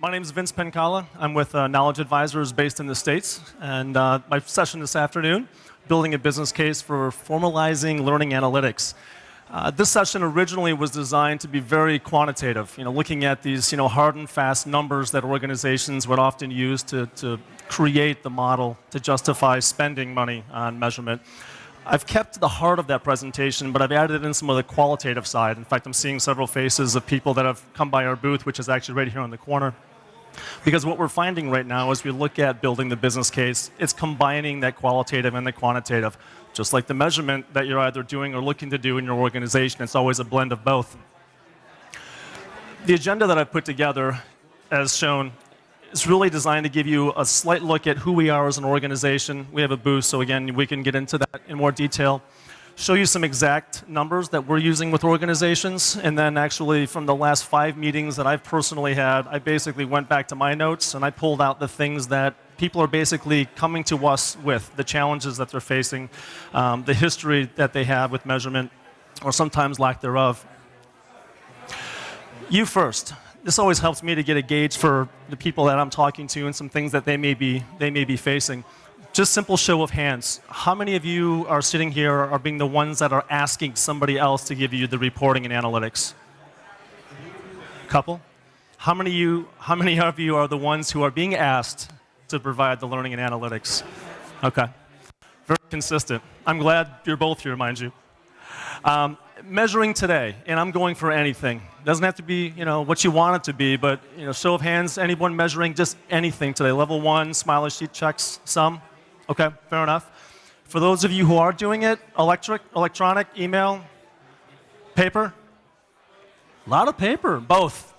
My name is Vince Penkala. I'm with KnowledgeAdvisors based in the States. And my session this afternoon, building a business case for formalizing learning analytics. This session originally was designed to be very quantitative, looking at these hard and fast numbers that organizations would often use to create the model to justify spending money on measurement. I've kept the heart of that presentation, but I've added in some of the qualitative side. In fact, I'm seeing several faces of people that have come by our booth, which is actually right here on the corner. Because what we're finding right now as we look at building the business case, it's combining that qualitative and the quantitative. Just like the measurement that you're either doing or looking to do in your organization, it's always a blend of both. The agenda that I've put together, as shown, is really designed to give you a slight look at who we are as an organization. We have a booth, so again, we can get into that in more detail. Show you some exact numbers that we're using with organizations, and then actually from the last 5 meetings that I've personally had, I basically went back to my notes and I pulled out the things that people are basically coming to us with, the challenges that they're facing, the history that they have with measurement, or sometimes lack thereof. You first. This always helps me to get a gauge for the people that I'm talking to and some things that they may be facing. Just simple show of hands. How many of you are sitting here are being the ones that are asking somebody else to give you the reporting and analytics? Couple? How many of you are the ones who are being asked to provide the learning and analytics? Okay. Very consistent. I'm glad you're both here, mind you. Measuring today, and I'm going for anything. Doesn't have to be, what you want it to be, but show of hands, anyone measuring just anything today. Level 1, smiley sheet checks, some. Okay, fair enough. For those of you who are doing it, electronic, email, paper? A lot of paper, both.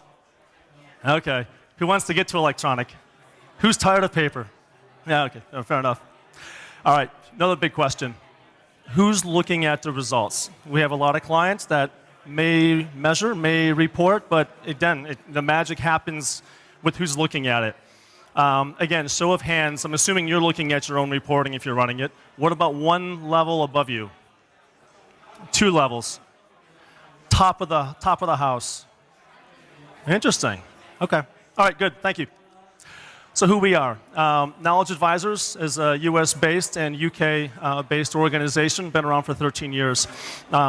Okay, who wants to get to electronic? Who's tired of paper? Yeah, okay, fair enough. All right, another big question. Who's looking at the results? We have a lot of clients that may measure, may report, but again, the magic happens with who's looking at it. Again, show of hands, I'm assuming you're looking at your own reporting if you're running it. What about one level above you? 2 levels. Top of the house. Interesting. Okay. All right, good. Thank you. So who we are. KnowledgeAdvisors is a US-based and UK-based organization, been around for 13 years.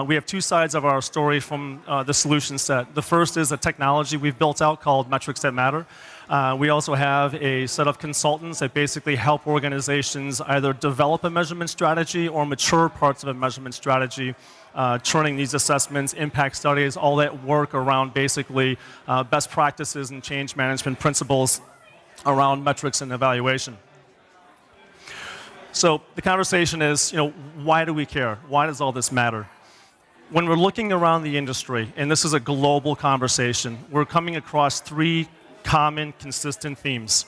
We have 2 sides of our story from the solution set. The first is a technology we've built out called Metrics That Matter. We also have a set of consultants that basically help organizations either develop a measurement strategy or mature parts of a measurement strategy, turning these assessments, impact studies, all that work around basically best practices and change management principles around metrics and evaluation. So the conversation is, why do we care? Why does all this matter? When we're looking around the industry, and this is a global conversation, we're coming across 3 common, consistent themes.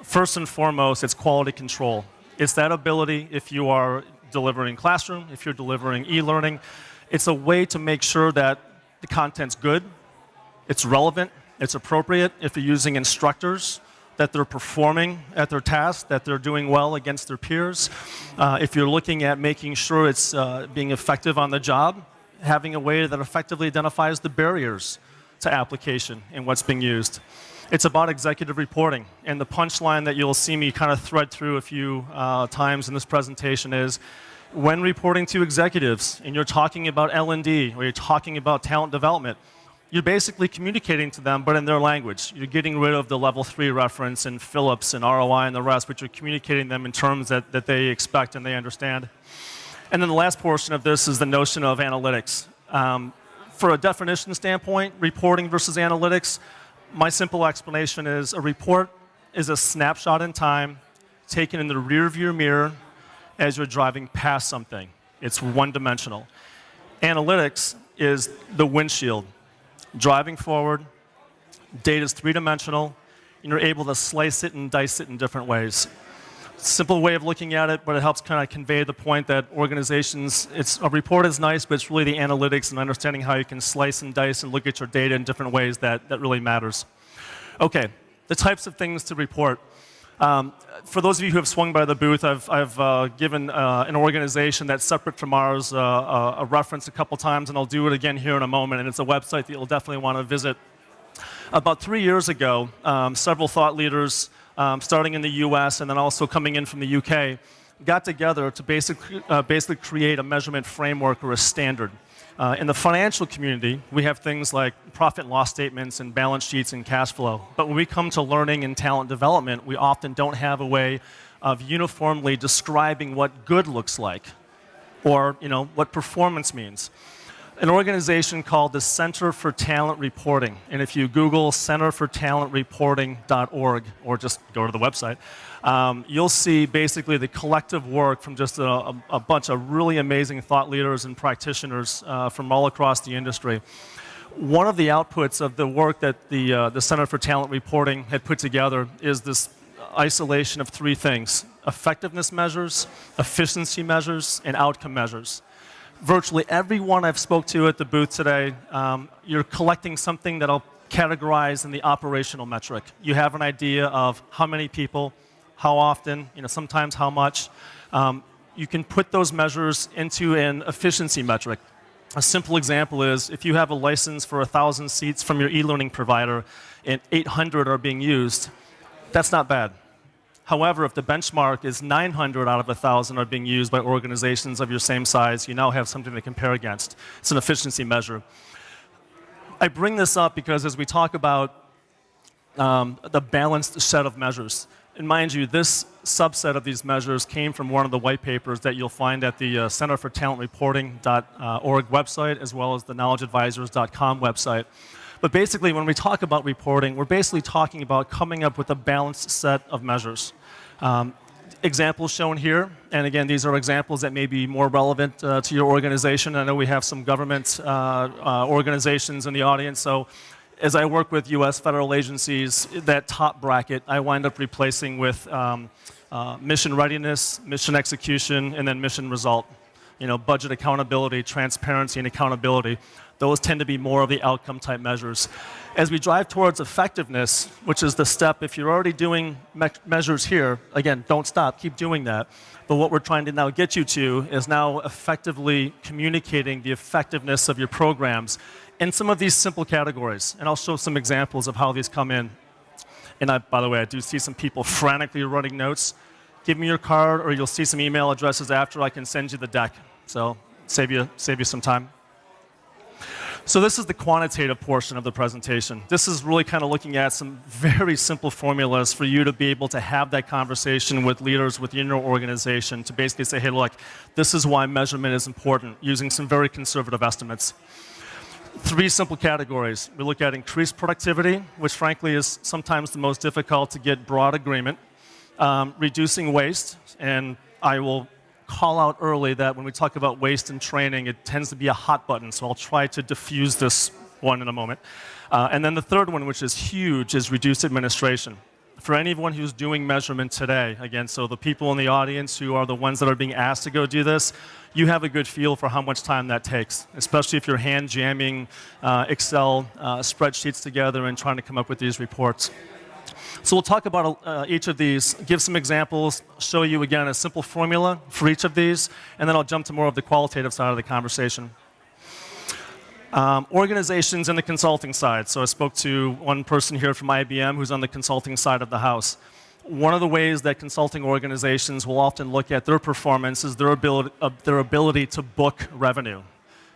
First and foremost, it's quality control. It's that ability, if you are delivering classroom, if you're delivering e-learning, it's a way to make sure that the content's good, it's relevant, it's appropriate. If you're using instructors, that they're performing at their task, that they're doing well against their peers. If you're looking at making sure it's being effective on the job, having a way that effectively identifies the barriers to application and what's being used. It's about executive reporting. And the punchline that you'll see me kind of thread through a few times in this presentation is, when reporting to executives and you're talking about L&D or you're talking about talent development, you're basically communicating to them, but in their language. You're getting rid of the level 3 reference and Phillips and ROI and the rest, but you're communicating them in terms that they expect and they understand. And then the last portion of this is the notion of analytics. For a definition standpoint, reporting versus analytics, my simple explanation is a report is a snapshot in time taken in the rearview mirror as you're driving past something. It's one-dimensional. Analytics is the windshield. Driving forward, data is 3-dimensional, and you're able to slice it and dice it in different ways. Simple way of looking at it, but it helps kind of convey the point that organizations, a report is nice, but it's really the analytics and understanding how you can slice and dice and look at your data in different ways that really matters. Okay, the types of things to report. For those of you who have swung by the booth, I've given an organization that's separate from ours a reference a couple times, and I'll do it again here in a moment, and it's a website that you'll definitely want to visit. About 3 years ago, several thought leaders, starting in the US and then also coming in from the UK, got together to basically create a measurement framework or a standard. In the financial community, we have things like profit and loss statements and balance sheets and cash flow. But when we come to learning and talent development, we often don't have a way of uniformly describing what good looks like or what performance means. An organization called the Center for Talent Reporting, and if you Google centerfortalentreporting.org or just go to the website, you'll see basically the collective work from just a bunch of really amazing thought leaders and practitioners from all across the industry. One of the outputs of the work that the Center for Talent Reporting had put together is this isolation of three things: effectiveness measures, efficiency measures, and outcome measures. Virtually everyone I've spoke to at the booth today, you're collecting something that I'll categorize in the operational metric. You have an idea of how many people, how often, sometimes how much. You can put those measures into an efficiency metric. A simple example is if you have a license for 1,000 seats from your e-learning provider and 800 are being used, that's not bad. However, if the benchmark is 900 out of 1,000 are being used by organizations of your same size, you now have something to compare against. It's an efficiency measure. I bring this up because as we talk about the balanced set of measures, and mind you, this subset of these measures came from one of the white papers that you'll find at the Center for Talent Reporting.org website, as well as the KnowledgeAdvisors.com website. But basically, when we talk about reporting, we're basically talking about coming up with a balanced set of measures. Examples shown here, and again, these are examples that may be more relevant to your organization. I know we have some government organizations in the audience, so as I work with US federal agencies, that top bracket I wind up replacing with mission readiness, mission execution, and then mission result. Budget accountability, transparency, and accountability. Those tend to be more of the outcome type measures. As we drive towards effectiveness, which is the step, if you're already doing measures here, again, don't stop, keep doing that. But what we're trying to now get you to is now effectively communicating the effectiveness of your programs in some of these simple categories. And I'll show some examples of how these come in. And by the way, I do see some people frantically running notes. Give me your card, or you'll see some email addresses after. I can send you the deck. So save you some time. So this is the quantitative portion of the presentation. This is really kind of looking at some very simple formulas for you to be able to have that conversation with leaders within your organization to basically say, hey, look, this is why measurement is important, using some very conservative estimates. Three simple categories. We look at increased productivity, which frankly is sometimes the most difficult to get broad agreement. Reducing waste, and I will call out early that when we talk about waste and training, it tends to be a hot button, so I'll try to diffuse this one in a moment. And then the third one, which is huge, is reduced administration. For anyone who's doing measurement today, again, so the people in the audience who are the ones that are being asked to go do this, you have a good feel for how much time that takes, especially if you're hand jamming Excel spreadsheets together and trying to come up with these reports. So we'll talk about each of these, give some examples, show you again a simple formula for each of these, and then I'll jump to more of the qualitative side of the conversation. Organizations in the consulting side. So I spoke to one person here from IBM who's on the consulting side of the house. One of the ways that consulting organizations will often look at their performance is their ability to book revenue.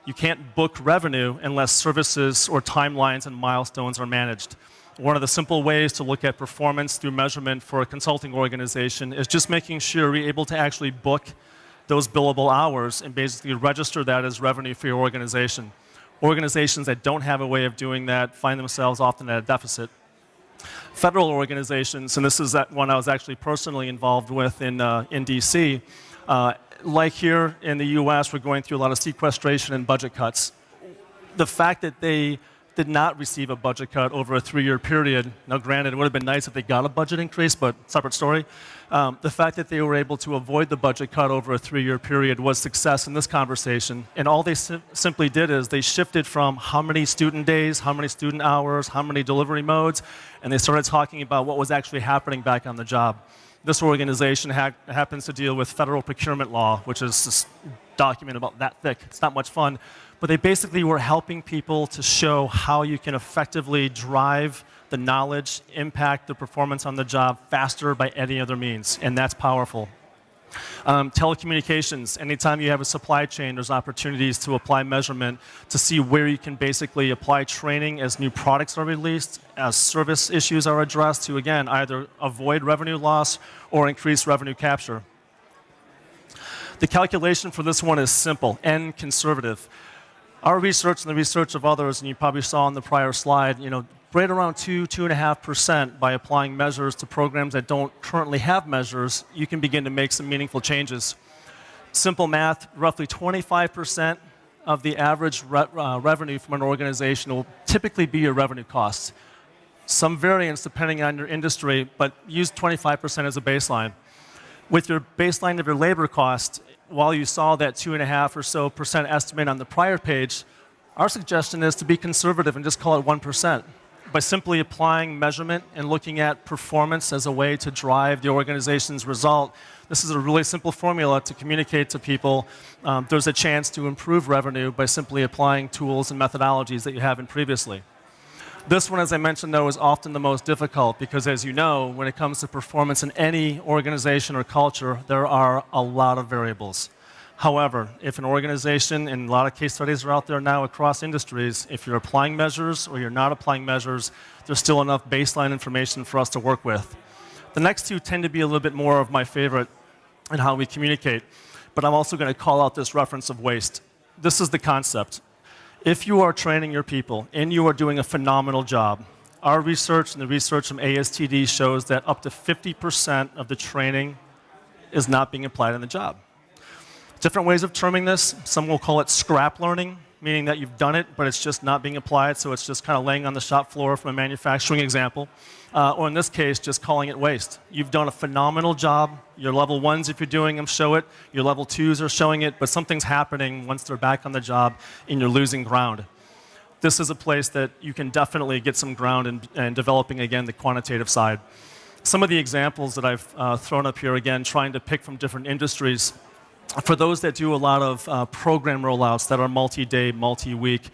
You can't book revenue unless services or timelines and milestones are managed. One of the simple ways to look at performance through measurement for a consulting organization is just making sure you're able to actually book those billable hours and basically register that as revenue for your organization. Organizations that don't have a way of doing that find themselves often at a deficit. Federal organizations, and this is one I was actually personally involved with in DC, like here in the US, we're going through a lot of sequestration and budget cuts. The fact that they did not receive a budget cut over a 3-year period. Now, granted, it would have been nice if they got a budget increase, but separate story. The fact that they were able to avoid the budget cut over a 3-year period was success in this conversation. And all they simply did is they shifted from how many student days, how many student hours, how many delivery modes, and they started talking about what was actually happening back on the job. This organization happens to deal with federal procurement law, which is just document about that thick. It's not much fun. But they basically were helping people to show how you can effectively drive the knowledge, impact the performance on the job faster by any other means, and that's powerful. Telecommunications, anytime you have a supply chain, there's opportunities to apply measurement to see where you can basically apply training as new products are released, as service issues are addressed to, again, either avoid revenue loss or increase revenue capture. The calculation for this one is simple and conservative. Our research and the research of others, and you probably saw on the prior slide, right around 2.5% by applying measures to programs that don't currently have measures, you can begin to make some meaningful changes. Simple math, roughly 25% of the average revenue from an organization will typically be your revenue costs. Some variance depending on your industry, but use 25% as a baseline. With your baseline of your labor cost, while you saw that 2.5% or so estimate on the prior page, our suggestion is to be conservative and just call it 1%. By simply applying measurement and looking at performance as a way to drive the organization's result, this is a really simple formula to communicate to people. There's a chance to improve revenue by simply applying tools and methodologies that you haven't previously. This one, as I mentioned, though, is often the most difficult because, as you know, when it comes to performance in any organization or culture, there are a lot of variables. However, if an organization, and a lot of case studies are out there now across industries, if you're applying measures or you're not applying measures, there's still enough baseline information for us to work with. The next two tend to be a little bit more of my favorite in how we communicate, but I'm also going to call out this reference of waste. This is the concept. If you are training your people and you are doing a phenomenal job, our research and the research from ASTD shows that up to 50% of the training is not being applied in the job. Different ways of terming this. Some will call it scrap learning, meaning that you've done it, but it's just not being applied, so it's just kind of laying on the shop floor from a manufacturing example. Or in this case, just calling it waste. You've done a phenomenal job. Your level ones, if you're doing them, show it. Your level twos are showing it, but something's happening once they're back on the job and you're losing ground. This is a place that you can definitely get some ground in developing, again, the quantitative side. Some of the examples that I've thrown up here, again, trying to pick from different industries. For those that do a lot of program rollouts that are multi-day, multi-week,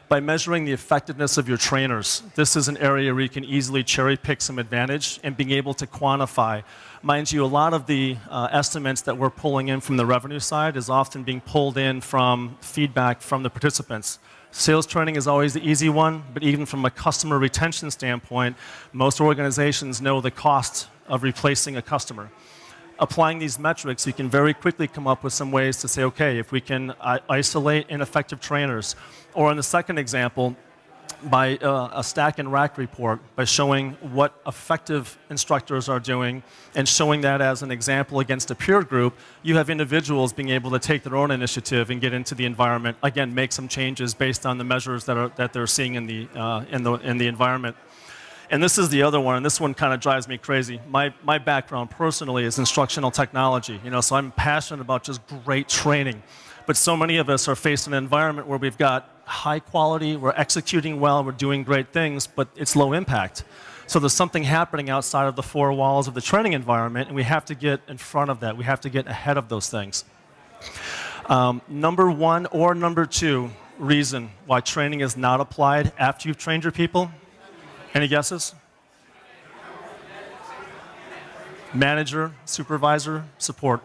by measuring the effectiveness of your trainers, this is an area where you can easily cherry pick some advantage and being able to quantify. Mind you, a lot of the estimates that we're pulling in from the revenue side is often being pulled in from feedback from the participants. Sales training is always the easy one, but even from a customer retention standpoint, most organizations know the cost of replacing a customer. Applying these metrics, you can very quickly come up with some ways to say, okay, if we can isolate ineffective trainers, or in the second example, by a stack and rack report, by showing what effective instructors are doing and showing that as an example against a peer group, you have individuals being able to take their own initiative and get into the environment, again, make some changes based on the measures that they're seeing in the environment. And this is the other one, and this one kind of drives me crazy. My background personally is instructional technology, so I'm passionate about just great training. But so many of us are facing an environment where we've got high quality, we're executing well, we're doing great things, but it's low impact. So there's something happening outside of the four walls of the training environment, and we have to get in front of that. We have to get ahead of those things. Number one or number two reason why training is not applied after you've trained your people. Any guesses? Manager, supervisor, support.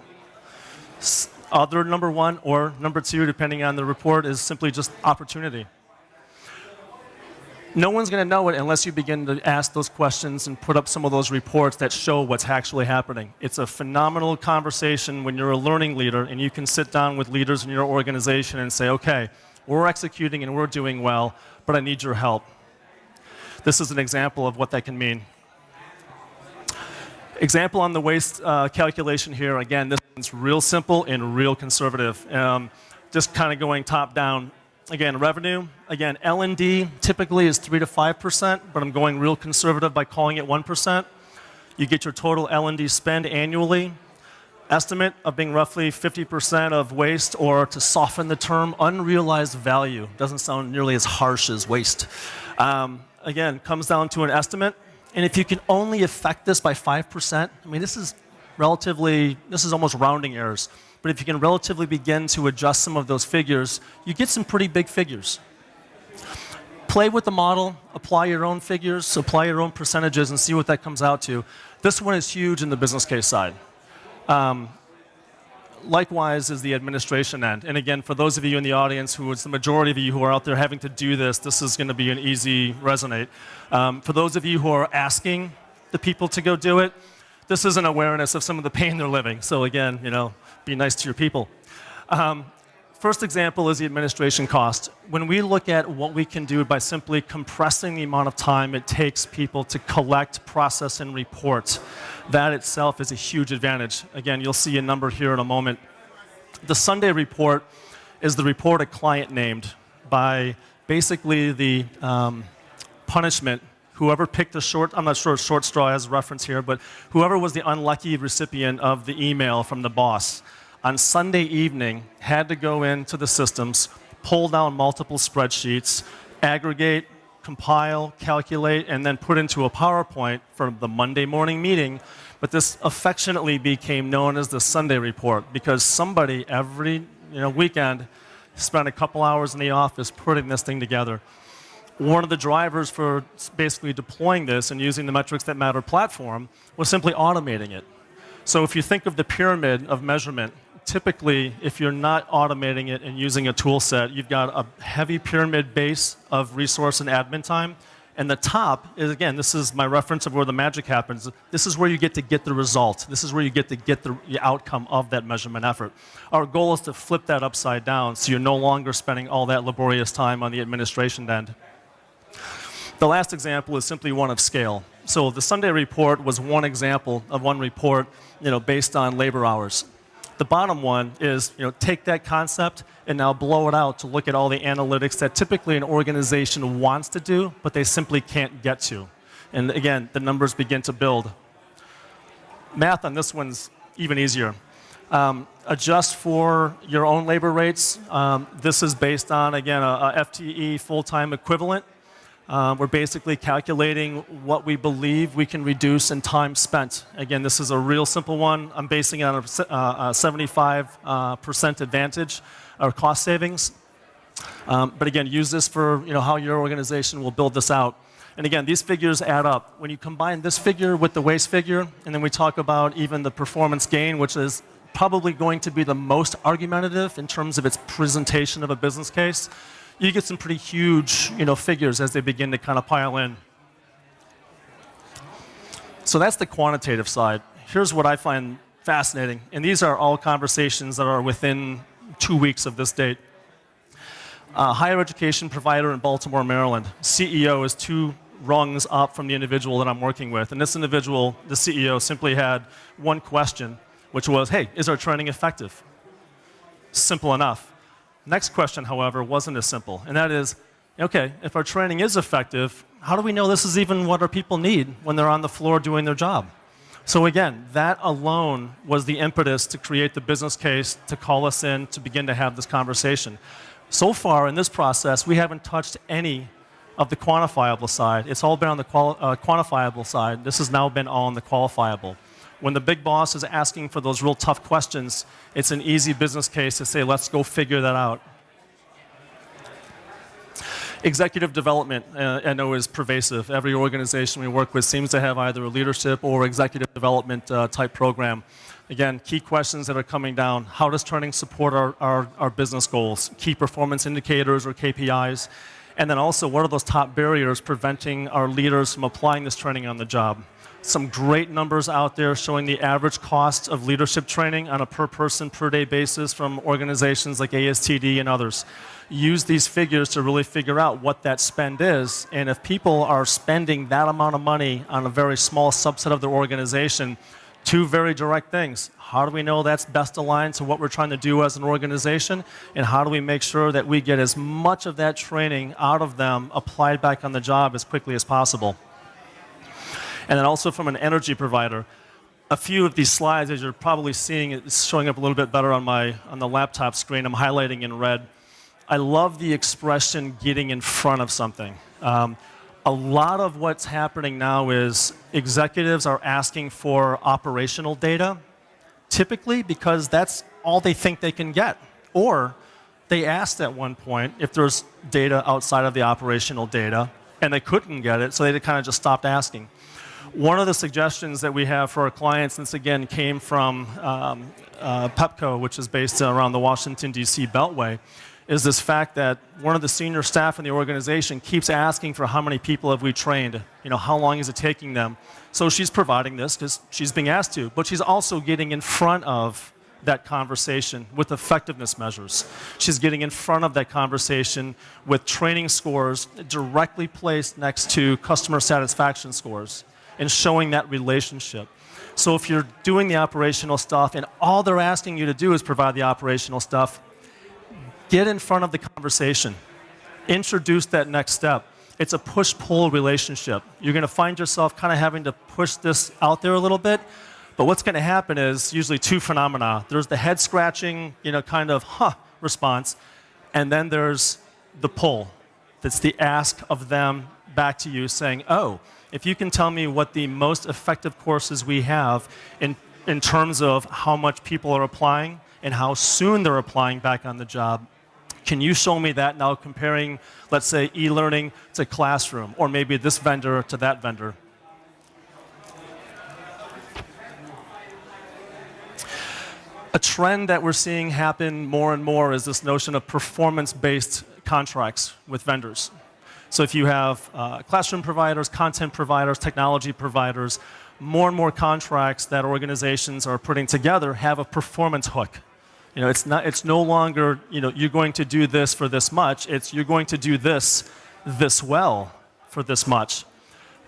Other number one or number two, depending on the report, is simply just opportunity. No one's going to know it unless you begin to ask those questions and put up some of those reports that show what's actually happening. It's a phenomenal conversation when you're a learning leader and you can sit down with leaders in your organization and say, okay, we're executing and we're doing well, but I need your help. This is an example of what that can mean. Example on the waste calculation here. Again, this one's real simple and real conservative. Just kind of going top down. Again, revenue. Again, L&D typically is 3 to 5%, but I'm going real conservative by calling it 1%. You get your total L&D spend annually. Estimate of being roughly 50% of waste, or to soften the term, unrealized value. Doesn't sound nearly as harsh as waste. Again, comes down to an estimate. And if you can only affect this by 5%, I mean, this is almost rounding errors. but if you can relatively begin to adjust some of those figures, you get some pretty big figures. Play with the model, apply your own figures, apply your own percentages, and see what that comes out to. This one is huge in the business case side. Likewise is the administration end. And again, for those of you in the audience, who is the majority of you who are out there having to do this, this is going to be an easy resonate. For those of you who are asking the people to go do it, this is an awareness of some of the pain they're living. So again, be nice to your people. First example is the administration cost. When we look at what we can do by simply compressing the amount of time it takes people to collect, process, and report, that itself is a huge advantage. Again, you'll see a number here in a moment. The Sunday report is the report a client named by basically the punishment. Whoever picked the short, I'm not sure if short straw has reference here, but whoever was the unlucky recipient of the email from the boss on Sunday evening had to go into the systems, pull down multiple spreadsheets, aggregate, compile, calculate, and then put into a PowerPoint for the Monday morning meeting. But this affectionately became known as the Sunday report because somebody every weekend spent a couple hours in the office putting this thing together. One of the drivers for basically deploying this and using the Metrics That Matter platform was simply automating it. So if you think of the pyramid of measurement, typically, if you're not automating it and using a tool set, you've got a heavy pyramid base of resource and admin time. And the top is, again, this is my reference of where the magic happens. This is where you get to get the result. This is where you get to get the outcome of that measurement effort. Our goal is to flip that upside down so you're no longer spending all that laborious time on the administration end. The last example is simply one of scale. So the Sunday report was one example of one report based on labor hours. The bottom one is, take that concept and now blow it out to look at all the analytics that typically an organization wants to do, but they simply can't get to. And again, the numbers begin to build. Math on this one's even easier. Adjust for your own labor rates. This is based on, again, a FTE full-time equivalent. We're basically calculating what we believe we can reduce in time spent. Again, this is a real simple one. I'm basing it on a 75% advantage or cost savings. But again, use this for how your organization will build this out. And again, these figures add up. When you combine this figure with the waste figure, and then we talk about even the performance gain, which is probably going to be the most argumentative in terms of its presentation of a business case, you get some pretty huge figures as they begin to kind of pile in. So that's the quantitative side. Here's what I find fascinating, and these are all conversations that are within 2 weeks of this date. Higher education provider in Baltimore, Maryland. CEO is 2 rungs up from the individual that I'm working with, and this individual, the CEO, simply had one question, which was, hey, is our training effective? Simple enough. Next question, however, wasn't as simple, and that is, okay, if our training is effective, how do we know this is even what our people need when they're on the floor doing their job? So again, that alone was the impetus to create the business case, to call us in, to begin to have this conversation. So far in this process, we haven't touched any of the quantifiable side. It's all been on the quantifiable side. This has now been all on the qualifiable. When the big boss is asking for those real tough questions, it's an easy business case to say, let's go figure that out. Executive development, I know, is pervasive. Every organization we work with seems to have either a leadership or executive development type program. Again, key questions that are coming down. How does training support our business goals? Key performance indicators or KPIs? And then also, what are those top barriers preventing our leaders from applying this training on the job? Some great numbers out there showing the average cost of leadership training on a per person, per day basis from organizations like ASTD and others. Use these figures to really figure out what that spend is. And if people are spending that amount of money on a very small subset of their organization, 2 very direct things. How do we know that's best aligned to what we're trying to do as an organization? And how do we make sure that we get as much of that training out of them applied back on the job as quickly as possible? And then also from an energy provider, a few of these slides, as you're probably seeing, it's showing up a little bit better on the laptop screen. I'm highlighting in red. I love the expression getting in front of something. A lot of what's happening now is executives are asking for operational data, typically because that's all they think they can get. Or they asked at one point if there's data outside of the operational data, and they couldn't get it, so they kind of just stopped asking. One of the suggestions that we have for our clients, and this again came from Pepco, which is based around the Washington, D.C. Beltway, is this fact that one of the senior staff in the organization keeps asking for how many people have we trained, how long is it taking them. So she's providing this because she's being asked to, but she's also getting in front of that conversation with effectiveness measures. She's getting in front of that conversation with training scores directly placed next to customer satisfaction scores and showing that relationship. So if you're doing the operational stuff and all they're asking you to do is provide the operational stuff, get in front of the conversation. Introduce that next step. It's a push-pull relationship. You're going to find yourself kind of having to push this out there a little bit, but what's going to happen is usually two phenomena. There's the head-scratching, kind of response, and then there's the pull. That's the ask of them back to you saying, oh, if you can tell me what the most effective courses we have in terms of how much people are applying and how soon they're applying back on the job, can you show me that now comparing, let's say, e-learning to classroom, or maybe this vendor to that vendor? A trend that we're seeing happen more and more is this notion of performance-based contracts with vendors. So if you have classroom providers, content providers, technology providers, more and more contracts that organizations are putting together have a performance hook. It's no longer, you're going to do this for this much. It's you're going to do this well for this much.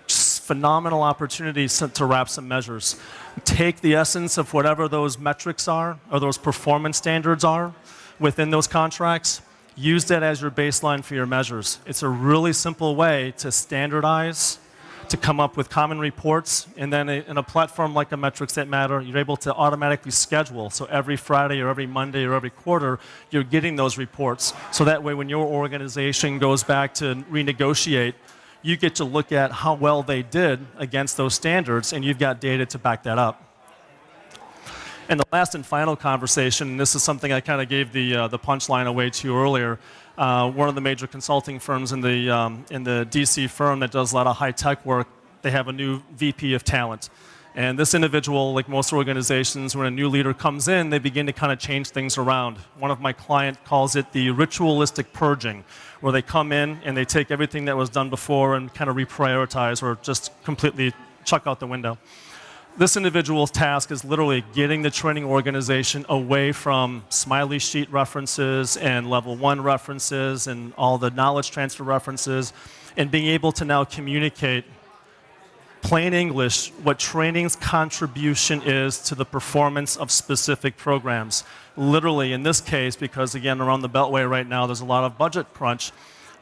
Just phenomenal opportunities to wrap some measures. Take the essence of whatever those metrics are or those performance standards are within those contracts. Use that as your baseline for your measures. It's a really simple way to standardize, to come up with common reports, and then in a platform like a Metrics That Matter, you're able to automatically schedule. So every Friday or every Monday or every quarter, you're getting those reports. So that way when your organization goes back to renegotiate, you get to look at how well they did against those standards, and you've got data to back that up. And the last and final conversation, and this is something I kind of gave the punchline away to earlier. One of the major consulting firms in the DC firm that does a lot of high-tech work, they have a new VP of talent. And this individual, like most organizations, when a new leader comes in, they begin to kind of change things around. One of my clients calls it the ritualistic purging, where they come in and they take everything that was done before and kind of reprioritize or just completely chuck out the window. This individual's task is literally getting the training organization away from smiley sheet references and level 1 references and all the knowledge transfer references, and being able to now communicate plain English what training's contribution is to the performance of specific programs. Literally, in this case, because again, around the Beltway right now, there's a lot of budget crunch,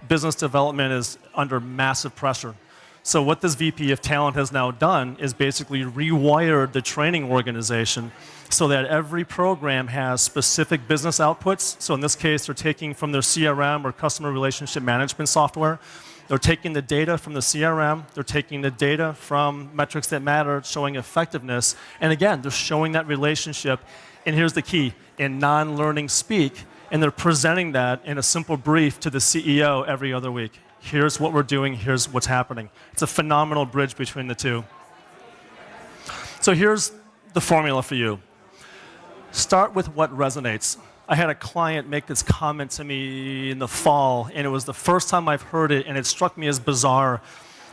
business development is under massive pressure. So what this VP of talent has now done is basically rewired the training organization so that every program has specific business outputs. So in this case, they're taking from their CRM or customer relationship management software. They're taking the data from the CRM. They're taking the data from Metrics That Matter, showing effectiveness. And again, they're showing that relationship. And here's the key, in non-learning speak. And they're presenting that in a simple brief to the CEO every other week. Here's what we're doing, here's what's happening. It's a phenomenal bridge between the two. So here's the formula for you. Start with what resonates. I had a client make this comment to me in the fall, and it was the first time I've heard it, and it struck me as bizarre.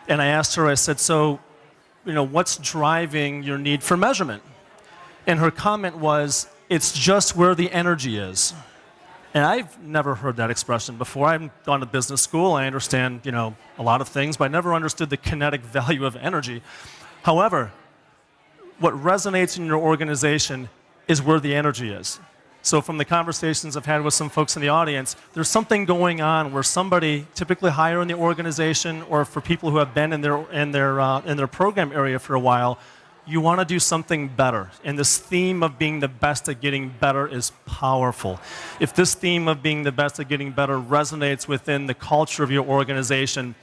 And I asked her, I said, so, what's driving your need for measurement? And her comment was, it's just where the energy is. And I've never heard that expression before. I've gone to business school. I understand, a lot of things, but I never understood the kinetic value of energy. However, what resonates in your organization is where the energy is. So from the conversations I've had with some folks in the audience, there's something going on where somebody, typically higher in the organization, or for people who have been in their program area for a while, you want to do something better. And this theme of being the best at getting better is powerful. If this theme of being the best at getting better resonates within the culture of your organization,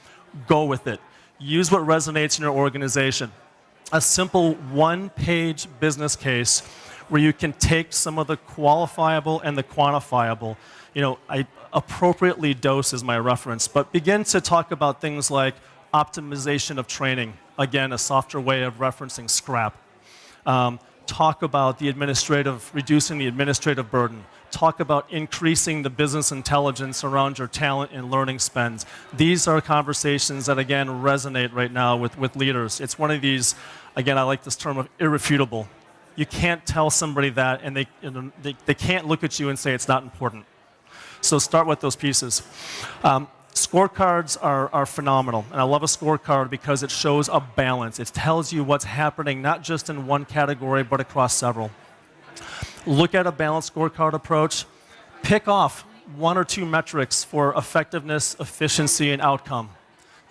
go with it. Use what resonates in your organization. A simple one-page business case where you can take some of the qualifiable and the quantifiable. I appropriately dose is my reference, but begin to talk about things like optimization of training. Again, a softer way of referencing scrap. Talk about reducing the administrative burden. Talk about increasing the business intelligence around your talent and learning spends. These are conversations that, again, resonate right now with leaders. It's one of these, again, I like this term of irrefutable. You can't tell somebody that, and they can't look at you and say it's not important. So start with those pieces. Scorecards are phenomenal, and I love a scorecard because it shows a balance. It tells you what's happening not just in one category, but across several. Look at a balanced scorecard approach. Pick off 1 or 2 metrics for effectiveness, efficiency, and outcome.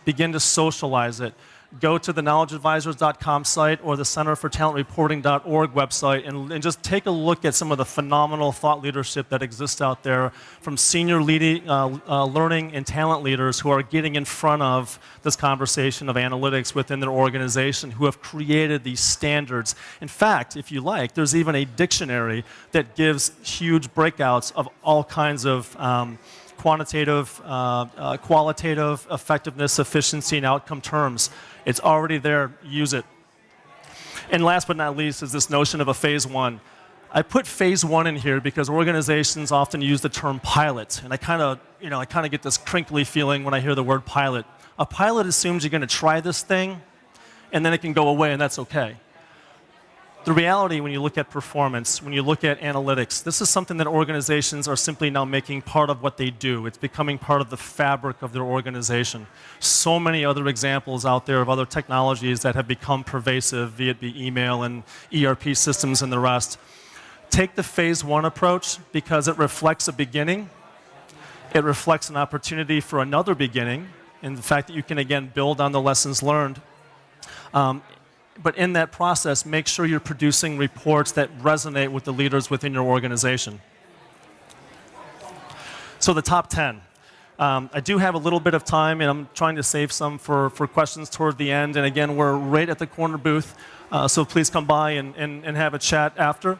Begin to socialize it. Go to the KnowledgeAdvisors.com site or the CenterForTalentReporting.org website and just take a look at some of the phenomenal thought leadership that exists out there from senior learning and talent leaders who are getting in front of this conversation of analytics within their organization, who have created these standards. In fact, if you like, there's even a dictionary that gives huge breakouts of all kinds of quantitative, qualitative, effectiveness, efficiency, and outcome terms. It's already there. Use it. And last but not least is this notion of a phase 1. I put phase 1 in here because organizations often use the term pilot, and I kind of get this crinkly feeling when I hear the word pilot. A pilot assumes you're going to try this thing, and then it can go away, and that's okay. The reality, when you look at performance, when you look at analytics, this is something that organizations are simply now making part of what they do. It's becoming part of the fabric of their organization. So many other examples out there of other technologies that have become pervasive, be it email and ERP systems and the rest. Take the phase 1 approach because it reflects a beginning. It reflects an opportunity for another beginning, and the fact that you can, again, build on the lessons learned. But in that process, make sure you're producing reports that resonate with the leaders within your organization. So the top 10. I do have a little bit of time, and I'm trying to save some for questions toward the end. And again, we're right at the corner booth, so please come by and have a chat after.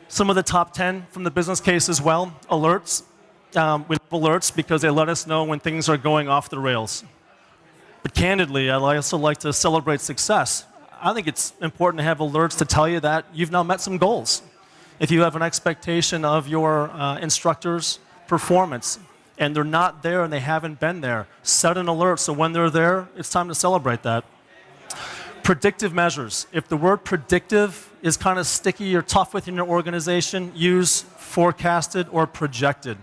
Some of the top 10 from the business case as well. Alerts. We love alerts because they let us know when things are going off the rails. But candidly, I also like to celebrate success. I think it's important to have alerts to tell you that you've now met some goals. If you have an expectation of your instructor's performance and they're not there and they haven't been there, set an alert so when they're there, it's time to celebrate that. Predictive measures. If the word predictive is kind of sticky or tough within your organization, use forecasted or projected.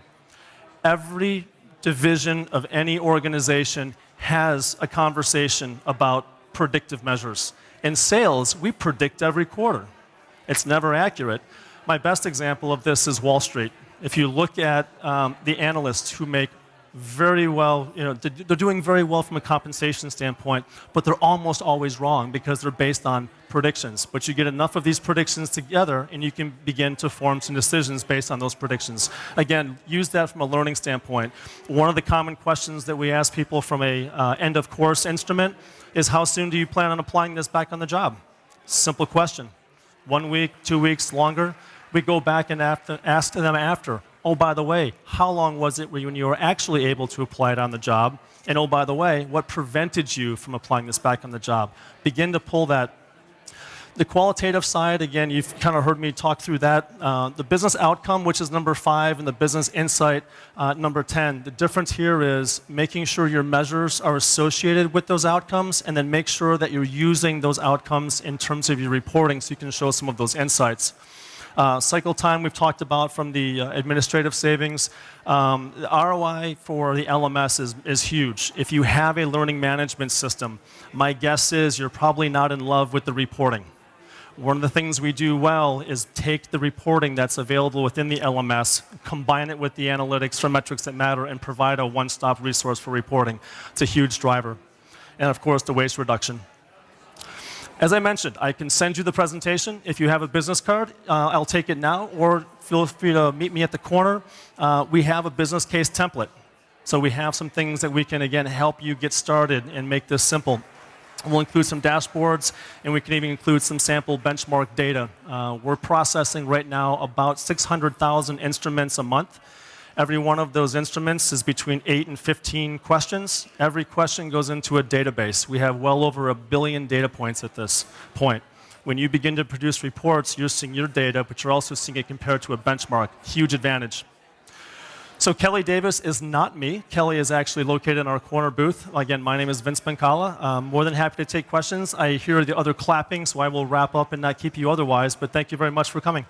Every division of any organization has a conversation about predictive measures. In sales, we predict every quarter. It's never accurate. My best example of this is Wall Street. If you look at the analysts who make very well, they're doing very well from a compensation standpoint, but they're almost always wrong because they're based on predictions. But you get enough of these predictions together and you can begin to form some decisions based on those predictions. Again, use that from a learning standpoint. One of the common questions that we ask people from a end of course instrument is how soon do you plan on applying this back on the job? Simple question. 1 week, 2 weeks, longer? We go back and ask them after. Oh, by the way, how long was it when you were actually able to apply it on the job? And oh, by the way, what prevented you from applying this back on the job? Begin to pull that. The qualitative side, again, you've kind of heard me talk through that. The business outcome, which is number 5, and the business insight, number 10. The difference here is making sure your measures are associated with those outcomes, and then make sure that you're using those outcomes in terms of your reporting so you can show some of those insights. Cycle time we've talked about from the administrative savings. The ROI for the LMS is huge. If you have a learning management system, my guess is you're probably not in love with the reporting. One of the things we do well is take the reporting that's available within the LMS, combine it with the analytics for metrics that matter, and provide a one-stop resource for reporting. It's a huge driver. And of course, the waste reduction. As I mentioned, I can send you the presentation. If you have a business card, I'll take it now, or feel free to meet me at the corner. We have a business case template. So we have some things that we can, again, help you get started and make this simple. We'll include some dashboards, and we can even include some sample benchmark data. We're processing right now about 600,000 instruments a month. Every one of those instruments is between 8 and 15 questions. Every question goes into a database. We have well over 1 billion data points at this point. When you begin to produce reports, you're seeing your data, but you're also seeing it compared to a benchmark. Huge advantage. So Kelly Davis is not me. Kelly is actually located in our corner booth. Again, my name is Vince Penkala. More than happy to take questions. I hear the other clapping, so I will wrap up and not keep you otherwise, but thank you very much for coming.